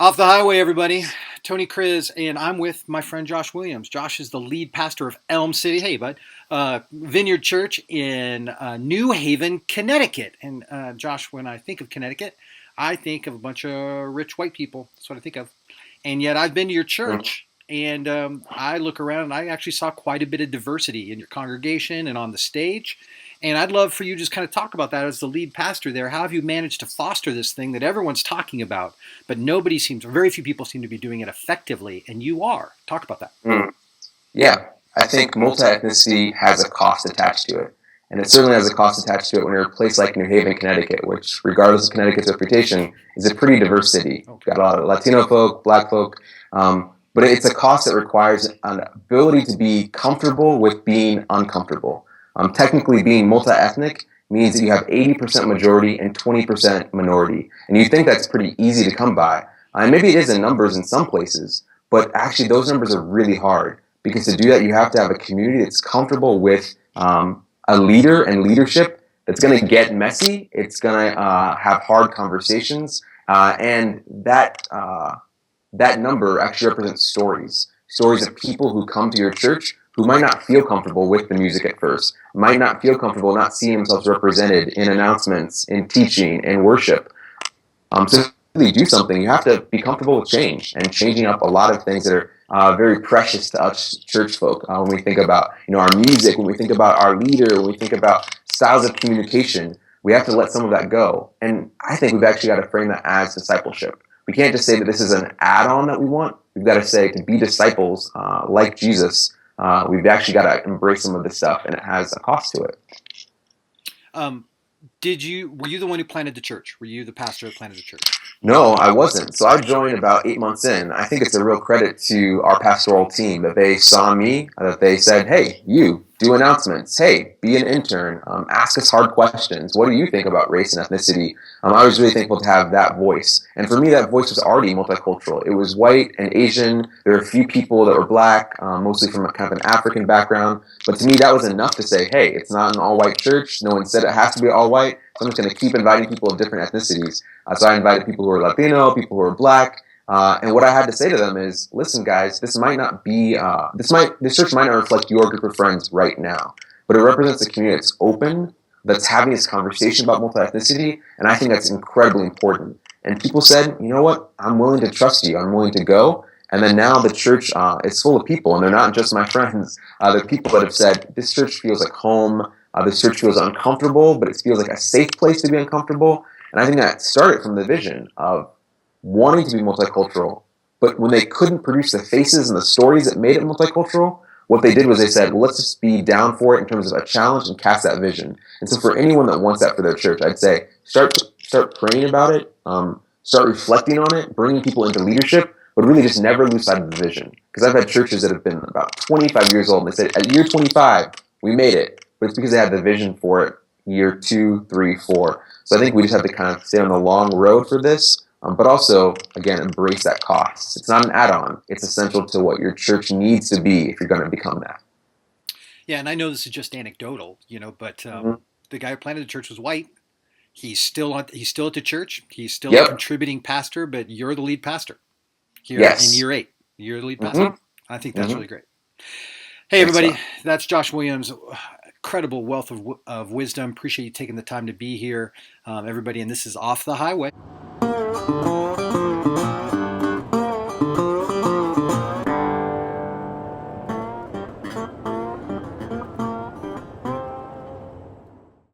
Off the highway, everybody. Tony Kriz, and I'm with my friend Josh Williams. Josh is the lead pastor of Elm City, hey bud, Vineyard Church in New Haven, Connecticut. And Josh, when I think of Connecticut, I think of a bunch of rich white people. That's what I think of. And yet I've been to your church, and I look around and I actually saw quite a bit of diversity in your congregation and on the stage. And I'd love for you to just kind of talk about that as the lead pastor there. How have you managed to foster this thing that everyone's talking about, but very few people seem to be doing it effectively, and you are. Talk about that. Yeah, I think multi-ethnicity has a cost attached to it. And it certainly has a cost attached to it when you're a place like New Haven, Connecticut, which, regardless of Connecticut's reputation, is a pretty diverse city. Okay. Got a lot of Latino folk, Black folk, but it's a cost that requires an ability to be comfortable with being uncomfortable. Technically, being multi-ethnic means that you have 80% majority and 20% minority. And you think that's pretty easy to come by. And maybe it is in numbers in some places, but actually those numbers are really hard. Because to do that, you have to have a community that's comfortable with a leader and leadership that's going to get messy. It's going to have hard conversations. And that number actually represents stories of people who come to your church who might not feel comfortable with the music at first, might not feel comfortable not seeing themselves represented in announcements, in teaching, in worship. So to really do something, you have to be comfortable with change and changing up a lot of things that are very precious to us church folk. When we think about our music, when we think about our leader, when we think about styles of communication, we have to let some of that go. And I think we've actually got to frame that as discipleship. We can't just say that this is an add-on that we want. We've got to say to be disciples like Jesus, we've actually got to embrace some of this stuff, and it has a cost to it. Were you the one who planted the church? Were you the pastor that planted the church? No, I wasn't. So I joined about 8 months in. I think it's a real credit to our pastoral team that they saw me, that they said, hey, you, do announcements. Hey, be an intern. Ask us hard questions. What do you think about race and ethnicity? I was really thankful to have that voice. And for me, that voice was already multicultural. It was white and Asian. There were a few people that were Black, mostly from kind of an African background. But to me, that was enough to say, hey, it's not an all-white church. No one said it has to be all-white. So I'm just going to keep inviting people of different ethnicities. So I invited people who are Latino, people who are Black, and what I had to say to them is, listen, guys, this might not be, this church might not reflect your group of friends right now, but it represents a community that's open, that's having this conversation about multi-ethnicity, and I think that's incredibly important. And people said, you know what, I'm willing to trust you, I'm willing to go. And then now the church is full of people, and they're not just my friends. They're people that have said, this church feels like home, this church feels uncomfortable, but it feels like a safe place to be uncomfortable. And I think that started from the vision of wanting to be multicultural, but when they couldn't produce the faces and the stories that made it multicultural, what they did was they said, well, let's just be down for it in terms of a challenge and cast that vision. And so for anyone that wants that for their church, I'd say start praying about it, start reflecting on it, bringing people into leadership, but really just never lose sight of the vision. Because I've had churches that have been about 25 years old, and they said, at year 25, we made it. But it's because they had the vision for it year 2, 3, 4. So I think we just have to kind of stay on the long road for this, but also, again, embrace that cost. It's not an add-on. It's essential to what your church needs to be if you're going to become that. Yeah, and I know this is just anecdotal, but the guy who planted the church was white. He's still at the church. He's still a contributing pastor, but you're the lead pastor here in year 8. You're the lead pastor. I think that's really great. Hey, everybody, that's Josh Williams. Incredible wealth of wisdom. Appreciate you taking the time to be here, everybody. And this is Off the Highway.